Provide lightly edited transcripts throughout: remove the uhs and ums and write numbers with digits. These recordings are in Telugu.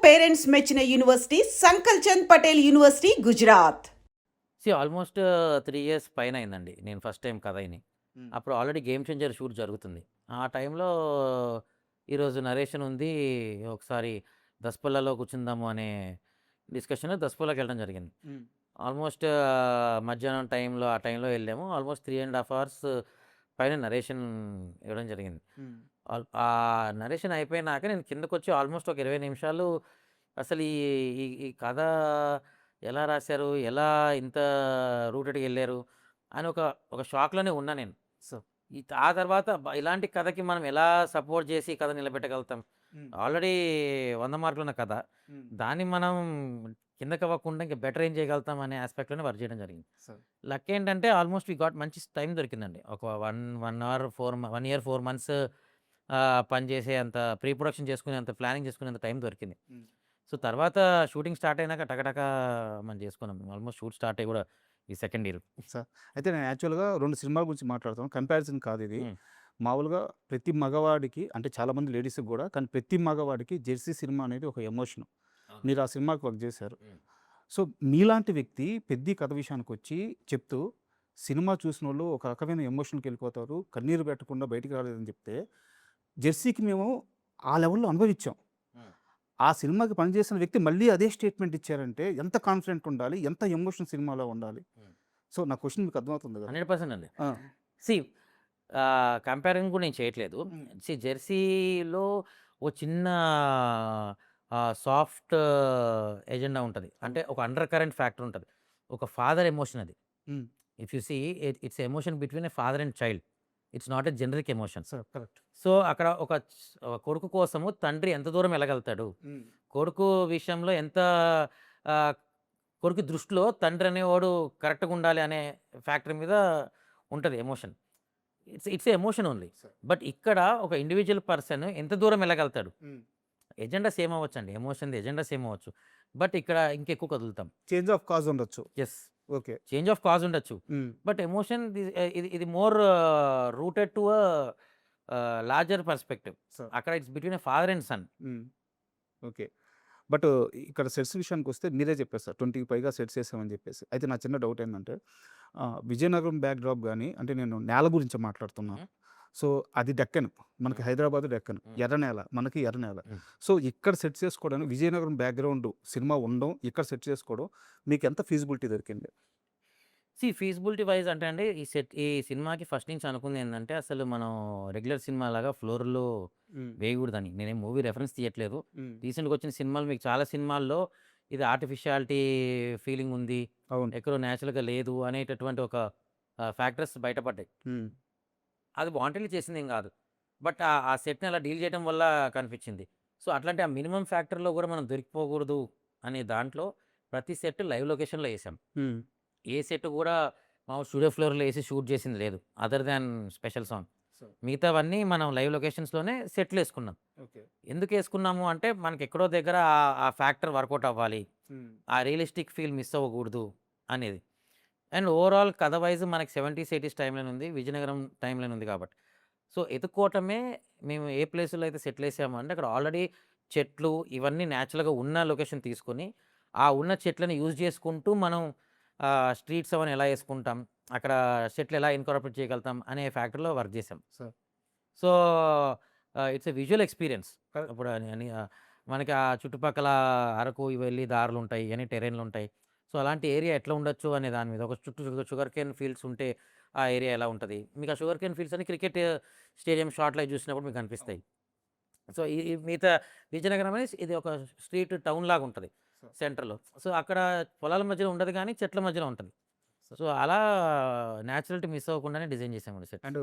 పేరెంట్స్ మెచ్చిన university Sankal Chand Patel university Gujarat. Almost 3 years పైన అయిందండి నేను ఫస్ట్ టైం కథ అయిని. అప్పుడు ఆల్రెడీ గేమ్ చేంజర్ షూట్ జరుగుతుంది. ఆ టైంలో ఈరోజు నరేషన్ ఉంది. ఒకసారి దసపల్లాలో కూర్చుందాము అనే డిస్కషన్ దసపల్లాకి వెళ్ళడం జరిగింది. ఆల్మోస్ట్ మధ్యాహ్నం టైంలో ఆ టైంలో వెళ్ళాము. ఆల్మోస్ట్ 3.5 అవర్స్ పైన నరేషన్ ఇవ్వడం జరిగింది. ఆ నరేషన్ అయిపోయినాక నేను కిందకొచ్చి ఆల్మోస్ట్ ఒక 20 నిమిషాలు అసలు ఈ ఈ ఈ కథ ఎలా రాశారు? ఎలా ఇంత రూటెడ్‌గా ఎళ్లారు? అని ఒక ఒక షాక్‌లోనే ఉన్నా నేను. సో ఆ తర్వాత ఇలాంటి కథకి మనం ఎలా సపోర్ట్ చేసి కథ నిలబెట్టగలుగుతాం? ఆల్రెడీ 100 మార్కులున్న కథ. దాన్ని మనం కిందకవ్వకుండా ఇంకా బెటర్ ఏం చేయగలుగుతాం అనే ఆస్పెక్ట్‌లోనే వర్క్ చేయడం జరిగింది. సో లక్ ఏంటంటే ఆల్మోస్ట్ వి గాట్ మంచి టైం దొరికిందండి. ఒక 1 అవర్ 1 ఇయర్ 4 మంత్స్ పని చేసే అంత ప్రీ ప్రొడక్షన్ చేసుకునేంత, ప్లానింగ్ చేసుకునేంత టైం దొరికింది. సో తర్వాత షూటింగ్ స్టార్ట్ అయినాక టకటక మనం చేసుకున్నాం. ఆల్మోస్ట్ షూట్ స్టార్ట్ అయ్యి కూడా ఈ సెకండ్ ఇయర్. సార్ అయితే నేను యాక్చువల్గా 2 సినిమాల గురించి మాట్లాడుతాను. కంపారిజన్ కాదు ఇది. మామూలుగా ప్రతి మగవాడికి అంటే చాలామంది లేడీస్‌కి కూడా కానీ ప్రతి మగవాడికి 'జెర్సీ' సినిమా అనేది ఒక ఎమోషన్. మీరు ఆ సినిమాకి వర్క్ చేశారు. సో మీలాంటి వ్యక్తి పెద్ద కథ విషయానికొచ్చి చెప్తూ సినిమా చూసినోళ్ళు ఒక రకమైన ఎమోషన్‌కి వెళ్ళిపోతారు. కన్నీరు పెట్టకుండా బయటికి రాలేదని చెప్తే 'జెర్సీకి' మేము ఆ లెవెల్‌లో అనుభవించాం. ఆ సినిమాకి పనిచేసిన వ్యక్తి మళ్ళీ అదే స్టేట్మెంట్ ఇచ్చారంటే ఎంత కాన్ఫిడెంట్ ఉండాలి? ఎంత ఎమోషన్ సినిమాలో ఉండాలి? సో నా క్వెషన్ మీకు అర్థమవుతుంది కదా? 100% అండి. ఆ! సి కంపారిజన్ కూడా నేను చేయట్లేదు. జెర్సీలో ఓ చిన్న సాఫ్ట్ ఎజెండా ఉంటది. అంటే ఒక అండర్ కరెంట్ ఫ్యాక్టర్ ఉంటది. ఒక ఫాదర్ ఎమోషన్ అది. Hmm. If you see it's emotion between a father and child. It's not a generic emotion. Sir correct. So అక్కడ ఒక కొడుకు కోసము తండ్రి ఎంత దూరం వెళ్ళగలుగుతాడు? కొడుకు విషయంలో ఎంత కొడుకు దృష్టిలో తండ్రి అనేవాడు కరెక్ట్‌గా ఉండాలి అనే ఫ్యాక్టర్ మీద ఉంటది ఎమోషన్. It's emotion only. సరే. బట్ ఇక్కడ ఒక ఇండివిడ్యువల్ పర్సన్ ఎంత దూరం వెళ్ళగలుగుతాడు? ఎజెండా సేమ్ అవ్వచ్చండి. ఎమోషన్‌ది ఎజెండా సేమ్ అవ్వచ్చు. బట్ ఇక్కడ ఇంకెక్కువ కదులుతాం. చేంజ్ ఆఫ్ కాజ్ ఉండొచ్చు. Yes. Okay. Change of cause ఉండొచ్చు. బట్ ఎమోషన్ ఇది more rooted to larger perspective. Sir. అక్కడ it's between a father and son. Okay. But ఇక్కడ సెట్స్ విషయానికొస్తే మీరే చెప్పేసారు 20కి పైగా సెట్స్ చేసామని చెప్పేసి. అయితే నా చిన్న డౌట్ ఏంటంటే విజయనగరం బ్యాక్‌డ్రాప్ గాని అంటే నేను నేల గురించి మాట్లాడుతున్నా. సో అది డెక్కన్. మనకి హైదరాబాద్ డెక్కన్. ఎర్ర నేల. మనకి ఎర్ర నేల. సో ఇక్కడ సెట్ చేసుకోవడానికి విజయనగరం బ్యాక్‌గ్రౌండ్ సినిమా ఉండడం, ఇక్కడ సెట్ చేసుకోవడం మీకు ఎంత ఫీజిబిలిటీ దొరికింది? ఫీజిబిలిటీ వైజ్ అంటే అండి ఈ సినిమాకి ఫస్ట్ నుంచి అనుకుంది ఏందంటే అసలు మనం రెగ్యులర్ సినిమా లాగా ఫ్లోర్‌లో వేయకూడదని. నేనేం మూవీ రెఫరెన్స్ తీయట్లేదు. రీసెంట్‌గా వచ్చిన సినిమాలు మీకు చాలా సినిమాల్లో ఇది ఆర్టిఫిషియాలిటీ ఫీలింగ్ ఉంది. అవును. ఎక్కడో నేచురల్‌గా లేదు అనేటటువంటి ఒక ఫ్యాక్టర్స్ బయటపడ్డాయి. అది వాంటెడ్‌లీ చేసిందేం కాదు. బట్ ఆ సెట్‌ని అలా డీల్ చేయడం వల్ల కనిపించింది. సో అట్లాంటి ఆ మినిమమ్ ఫ్యాక్టర్‌లో కూడా మనం దొరికిపోకూడదు అనే దాంట్లో ప్రతి సెట్ లైవ్ లొకేషన్‌లో ఏసాం. ఏ సెట్ కూడా మామూలు స్టూడియో ఫ్లోర్‌లో ఏసి షూట్ చేసింది లేదు. Other than special song. మిగతావన్నీ మనం లైవ్ లొకేషన్స్‌లోనే సెట్‌లేసుకున్నాం. ఓకే. ఎందుకేసుకున్నాము అంటే మనకెక్కడో దగ్గర ఆ ఫ్యాక్టర్ వర్కౌట్ అవ్వాలి. ఆ రియలిస్టిక్ ఫీల్ మిస్ అవ్వకూడదు అనేది. అండ్ ఓవరాల్ కథ వైజ్ మనకి 70స్, 80స్ టైమ్‌లోనే ఉంది. విజయనగరం టైమ్‌లోనే ఉంది కాబట్టి. సో ఎతుక్కోవటమే మేము ఏ ప్లేస్‌లో అయితే సెట్‌లేసామో అంటే అక్కడ ఆల్రెడీ చెట్లు ఇవన్నీ నేచురల్‌గా ఉన్న లొకేషన్ తీసుకొని, ఆ ఉన్న చెట్లను యూజ్ చేసుకుంటూ మనం స్ట్రీట్స్ అవన్నీ ఎలా యేసుకుంటాం, అక్కడ సెట్లు ఎలా ఇన్కార్పొరేట్ చేయగలుగుతాం అనే ఫ్యాక్టర్‌లో వర్క్ చేసాం. Sir. So it's a visual experience. Correct. ఇప్పుడు మనకి ఆ చుట్టుపక్కల అరకు వెళ్ళి దారులుంటాయి. ఇయన్నీ టెర్రైన్‌లుంటాయి. సో అలాంటి ఏరియా ఎట్లా ఉండొచ్చు అనే దాని మీద ఒక చుట్టూ షుగర్ కేన్ ఫీల్డ్స్ ఉంటే ఆ ఏరియా ఎలా ఉంటది? మీకు ఆ షుగర్ కేన్ ఫీల్డ్స్ అన్ని క్రికెట్ స్టేడియం షాట్‌లో చూసినప్పుడు మీకు కనిపిస్తాయి. సో ఈ మిగతా విజయనగరం అనేది ఇది ఒక స్ట్రీట్ టౌన్ లాగా ఉంటది సెంటర్‌లో. సో అక్కడ పొలాల మధ్యలో ఉండదు గానీ చెట్ల మధ్యలో ఉంటది. సో అలా నేచురాలిటీ మిస్ అవ్వకుండానే డిజైన్ చేసామండి సెట్. అండ్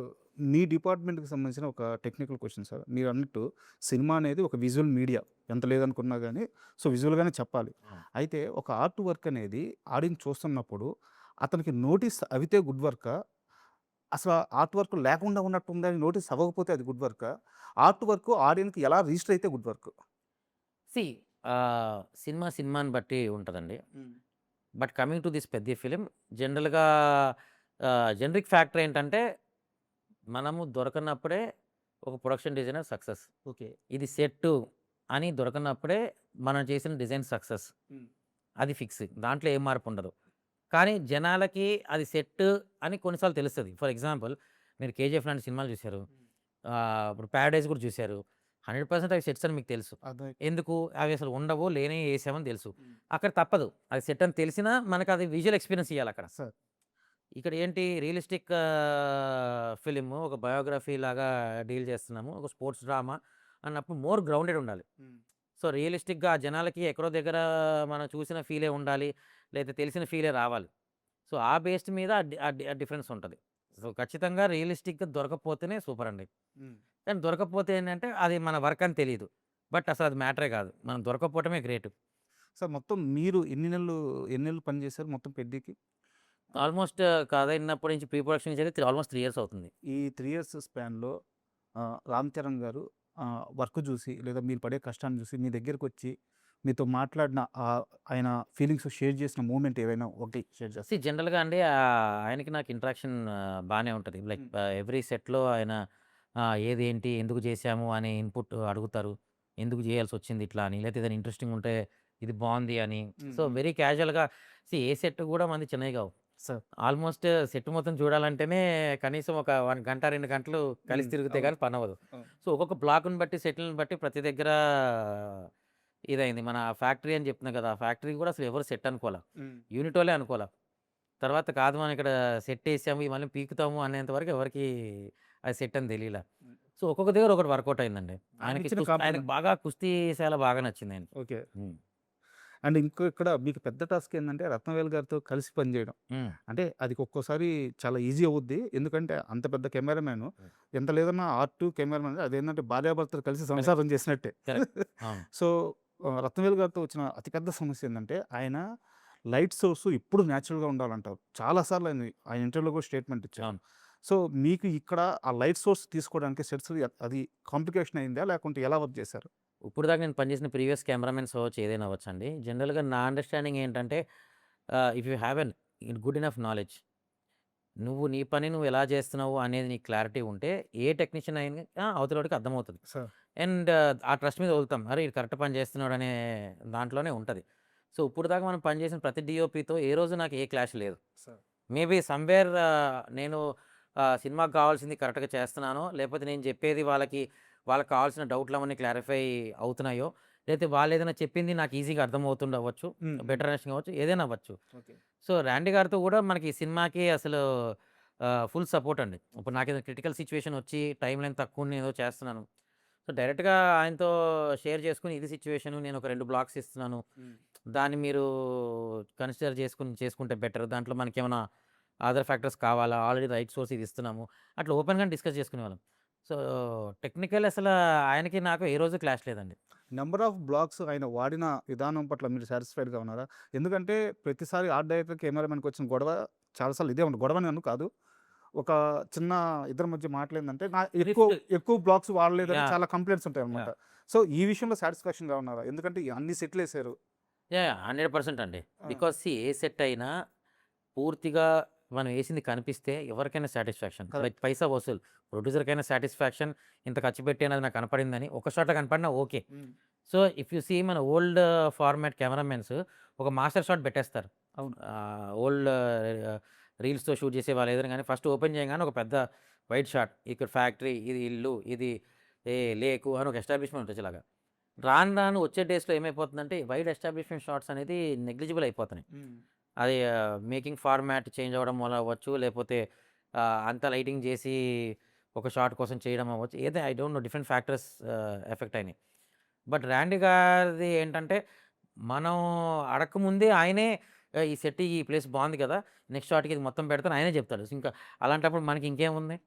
మీ డిపార్ట్మెంట్‌కి సంబంధించిన ఒక టెక్నికల్ క్వెషన్ సార్. మీరన్నట్టు సినిమా అనేది ఒక విజువల్ మీడియా. ఎంత లేదనుకున్నా గానీ సో విజువల్‌గానే చెప్పాలి. అయితే ఒక ఆర్ట్ వర్క్ అనేది ఆడియన్స్ చూస్తున్నప్పుడు అతనికి నోటీస్ అవితే గుడ్ వర్కా? అసలు ఆర్ట్ వర్క్ లేకుండా ఉన్నట్టుందని నోటీస్ అవ్వకపోతే అది గుడ్ వర్కా? ఆర్ట్ వర్క్ ఆడియన్స్‌కి ఎలా రిజిస్టర్ అయితే గుడ్ వర్క్? సీ సినిమాని బట్టి ఉంటదండి. బట్ కమింగ్ టు దిస్ పెద్ద ఫిలిం జనరల్‌గా జనరిక్ ఫ్యాక్టర్ ఏంటంటే మనము దొరకనప్పుడే ఒక ప్రొడక్షన్ డిజైనర్ సక్సెస్. ఓకే. ఇది సెట్టు అని దొరకనప్పుడే మనం చేసిన డిజైన్ సక్సెస్. అది ఫిక్స్. దాంట్లో ఏం మార్పు ఉండదు. కానీ జనాలకి అది సెట్ అని కొన్నిసార్లు తెలుస్తది. ఫర్ ఎగ్జాంపుల్ మీరు 'కేజీఎఫ్' లాంటి సినిమాలు చూసారు. ఇప్పుడు 'పారడైజ్' కూడా చూసారు. 100% అవి సెట్స్ అని మీకు తెలుసు. అదే. ఎందుకు? అవి అసలు ఉండవు, లేనివి ఏసామని తెలుసు. అక్కడ తప్పదు. అది సెట్ అని తెలిసినా మనకది విజువల్ ఎక్స్‌పీరియన్స్ ఇయ్యాలక్కడ. సార్. ఇక్కడ ఏంటి రియలిస్టిక్ ఫిల్మ్ ఒక బయోగ్రఫీ లాగా డీల్ చేస్తున్నాము. ఒక స్పోర్ట్స్ డ్రామా అన్నప్పుడు మోర్ గ్రౌండెడ్ ఉండాలి. సో, రియలిస్టిక్‌గా ఆ జనాలకి ఎక్కడో దగ్గర మనం చూసిన ఫీలే ఉండాలి. లేతే తెలిసిన ఫీలే రావాలి. సో, ఆ బేస్డ్ మీద ఆ డిఫరెన్స్ ఉంటది. సో, ఖచ్చితంగా రియలిస్టిక్‌గా దొరకకపోతేనే సూపర్ అండి. కానీ దొరకకపోతే ఏంటంటే అది మన వర్క్ అని తెలీదు. బట్ అసలు అది మ్యాటరే కాదు. మనం దొరకకపోవటమే గ్రేట్. సార్ మొత్తం మీరు ఎన్ని నెలలు పని చేశారు మొత్తం పెద్దికి? ఆల్మోస్ట్ కథ విన్నప్పటి నుంచి ప్రీ ప్రొడక్షన్ నుంచి అయితే ఆల్మోస్ట్ 3 ఇయర్స్ అవుతుంది. ఈ 3 ఇయర్స్ స్పాన్‌లో రామ్ చరణ్ గారు వర్క్ చూసి లేదా మీరు పడే కష్టాన్ని చూసి మీ దగ్గరకొచ్చి మీతో మాట్లాడిన ఆయన ఫీలింగ్స్ షేర్ చేసిన మూమెంట్ ఏవైనా ఒకటి షేర్ చేస్తారా? జనరల్‌గా అండి ఆయనకి నాకు ఇంటరాక్షన్ బానే ఉంటది. లైక్ ఎవ్రీ సెట్‌లో ఆయన ఏది ఏంటి, ఎందుకు చేశాము అనే ఇన్పుట్ అడుగుతారు. ఎందుకు చేయాల్సొచ్చింది ఇట్లా అని, లేతే ఏదైనా ఇంట్రెస్టింగ్ ఉంటే ఇది బావుంది అని. సో, వెరీ క్యాజువల్‌గా ఏ సెట్ కూడా మనది చిన్నవి కావు. సార్. ఆల్మోస్ట్ సెట్ మొత్తం చూడాలంటేనే కనీసం ఒక 1 గంట, 2 గంటలు కలిసి తిరిగితే అవును. గాని పనవ్వదు. అవును. సో, ఒక్కొక్క బ్లాక్‌ని బట్టి, సెట్‌లని బట్టి ప్రతి దగ్గర ఇదైంది. మన ఫ్యాక్టరీ అని చెప్తున్నా కదా! ఆ ఫ్యాక్టరీ కూడా అసలు ఎవరు సెట్ అనుకోలా. యూనిట్ వాళ్ళే అనుకోలా. తర్వాత కాదు మనం ఇక్కడ సెట్ ఏసాము, ఇవి మళ్ళీ పీకుతాము అనేంత వరకు ఎవరికీ అది సెట్ అని తెలీలా. సో, ఒక్కొక్క దగ్గర ఒకటి వర్కౌట్ అయిందండి. ఆయనకిచ్చిన ఆయనకి కాంప్లిమెంట్. బాగా కుస్తీశాల బాగా నచ్చిందాయనకి. ఓకే. హ్మ్. అండ్ ఇక్కడ మీకు పెద్ద టాస్క్ ఏందంటే రత్నవేలు గారితో కలిసి పనిచేయడం. హ్మ్. అంటే అది ఒక్కోసారి చాలా ఈజీ అవుద్ది. ఎందుకంటే అంత పెద్ద కెమెరామెన్ ఎంత లేదన్నా ఆర్ట్ కెమెరామెన్ అదేంటంటే భార్యాభర్తలు కలిసి సంసారం చేసినట్టే. కరెక్ట్. అవును. సో, రత్నవేలు గారితో వచ్చిన అతిపెద్ద సమస్య ఏందంటే ఆయన లైట్ సోర్స్ ఎప్పుడు న్యాచురల్‌గా ఉండాలంటారు. చాలా సార్లు ఆయన ఇంటర్వ్యూలో కూడా స్టేట్మెంట్ ఇచ్చారు. అవును. సో, మీకు ఇక్కడ ఆ లైట్ సోర్స్ తీసుకోవడానికి సెట్స్ అది కాంప్లికేషన్ అయిందా? లేకుంటే ఎలా వర్క్ చేశారు? ఇప్పుడు దాకా నేను పనిచేసిన ప్రీవియస్ కెమెరామెన్స్ అవ్వచ్చు, ఏదైనా అవ్వచ్చండి. జనరల్‌గా నా అండర్‌స్టాండింగ్ ఏంటంటే if you have good enough knowledge, నువ్వు నీ పని నువ్వు ఎలా చేస్తున్నావు అనేది నీకు క్లారిటీ ఉంటే ఏ టెక్నీషియన్ అయినా అవతలోడికి అర్థమవుతది. సార్. అండ్ ఆ ట్రస్ట్ మీద వదులుతాం. అరే! ఈడు కరెక్ట్ పని చేస్తున్నాడు అనే దాంట్లోనే ఉంటది. సో, ఇప్పుడు దాకా మనం పనిచేసిన ప్రతి డీఓపీతో ఏ రోజు నాకు ఏ క్లాష్ లేదు. సార్. మేబీ సమ్‌వేర్ నేను సినిమాకి కావాల్సింది కరెక్ట్‌గా చేస్తున్నానో, లేకపోతే నేను చెప్పేది వాళ్ళకి కావాల్సిన డౌట్‌లవన్నీ క్లారిఫై అవుతున్నాయో, లేతే వాళ్ళేదైనా చెప్పింది నాకు ఈజీగా అర్థమవుతుండవచ్చు. బెటర్ అండర్‌స్టాండింగ్ అవ్వచ్చు. ఏదైనా అవ్వచ్చు. ఓకే. సో, 'ర్యాండీ' గారితో కూడా మనకి ఈ సినిమాకి అసలు ఫుల్ సపోర్ట్ అండి. ఇప్పుడు నాకేదైనా క్రిటికల్ సిట్యుయేషన్ వచ్చి టైమ్ లైన్ తక్కువుండి ఏదో చేస్తున్నాను. సో, డైరెక్ట్‌గా ఆయనతో షేర్ చేసుకొని ఇది సిట్యుయేషను, నేను ఒక 2 బ్లాక్స్ ఇస్తున్నాను. దాన్ని మీరు కన్సిడర్ చేసుకుంటే బెటర్. దాంట్లో మనకేమైనా అదర్ ఫ్యాక్టర్స్ కావాలా? ఆల్రెడీ రైట్ సోర్స్ ఇది ఇస్తున్నాము. అట్లా ఓపెన్‌గానే డిస్కస్ చేసుకునేవాళ్ళం. సో, టెక్నికల్ అసల ఆయనకి నాకు ఏ రోజు క్లాష్ లేదండి. నంబర్ ఆఫ్ బ్లాక్స్ ఆయన వాడిన విధానం పట్ల మీరు సాటిస్ఫైడ్‌గా ఉన్నారా? ఎందుకంటే ప్రతిసారి ఆర్ట్ డైరెక్టర్, కెమెరామెన్‌కి వచ్చిన గొడవ చాలా సార్లు ఇదే ఉంది. గొడవని అని కాదు. ఒక చిన్న ఇద్దరి మధ్య మాటలేందంటే ఎక్కువ బ్లాక్స్ వాడలేదని యాహ్! చాలా కంప్లెయింట్స్ ఉంటాయన్నమాట. యాహ్! సో, ఈ విషయంలో సాటిస్ఫాక్షన్‌గా ఉన్నారా? ఎందుకంటే అన్ని సెట్‌లేసారు. యాహ్! 100% అండి. ఆ! బికాజ్ ఏ సెట్ అయినా పూర్తిగా మనం ఏసింది కనిపిస్తే ఎవరికైనా సాటిస్ఫాక్షన్. Like correct. పైసా వసూలు. ప్రొడ్యూసర్‌కైనా సాటిస్ఫాక్షన్. ఇంత ఖర్చు పెట్టాను అది నాకు కనపడిందని. ఒక షాట్‌లో కనపడినా okay. So, if you see మన ఓల్డ్ ఫార్మాట్ కెమెరామెన్స్ ఒక మాస్టర్ షాట్ పెట్టేస్తారు. అవును. ఓల్డ్ రీల్స్‌తో షూట్ చేసేవాళ్ళు ఏదైనా గానీ ఫస్ట్ ఓపెన్ చేయంగానే ఒక పెద్ద వైడ్ షాట్. ఇక్కడ ఫ్యాక్టరీ, ఇది ఇల్లు, ఇది లేకు అని ఒక ఎస్టాబ్లిష్‌మెంట్ ఉంటదిలాగా. రాను రాను వచ్చే డేస్‌లో ఏమైపోతుందంటే వైడ్ ఎస్టాబ్లిష్‌మెంట్ షాట్స్ అనేది నెగ్లిజిబుల్ అయిపోతున్నాయి. అది మేకింగ్ ఫార్మాట్ చేంజ్ అవ్వడం వల్ల అవ్వచ్చు. లేపోతే అంత లైటింగ్ చేసి ఒక షాట్ కోసం చేయడం అవ్వచ్చు. I don't know different factors effect అయినాయి. బట్ 'ర్యాండీ' గారిది ఏంటంటే మనం అడక్కముందే ఆయనే ఈ సెట్ ఈ ప్లేస్ బాగుంది కదా! నెక్స్ట్ షాట్‌కి ఇది మొత్తం పెడతాను ఆయనే చెప్తాడు. ఇంకా అలాంటప్పుడు మనకి ఇంకేముంది?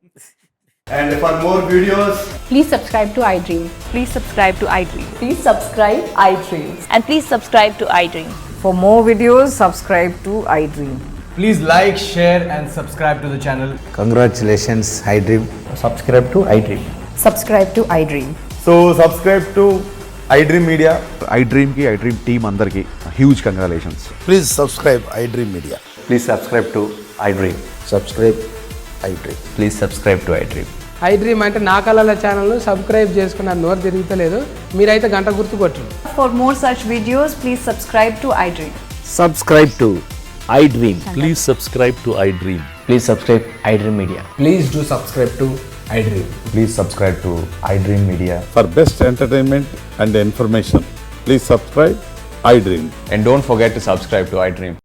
And for more videos, Please subscribe to iDream. Please subscribe to iDream. Please subscribe iDream. And please subscribe to iDream. For more videos, subscribe to iDream. please like, share, and subscribe to the channel. Congratulations, iDream. Subscribe to iDream. Subscribe to iDream. So, subscribe to iDream Media. iDream ki iDream team andarki huge congratulations. Please subscribe iDream Media. Please subscribe to iDream. Subscribe iDream. Please subscribe to iDream. I dream అంటే నా కళల ఛానల్ను సబ్స్క్రైబ్ చేసుకున్న నోరు తిరుగుతలేదు. మీరైతే గంట గుర్తు కొట్టండి. For more such videos, please subscribe to iDream. Subscribe to iDream. Please subscribe to iDream. Please subscribe iDream Media. Please do subscribe to iDream. Please subscribe to iDream Media. For best entertainment and information, please subscribe iDream. And don't forget to subscribe to iDream.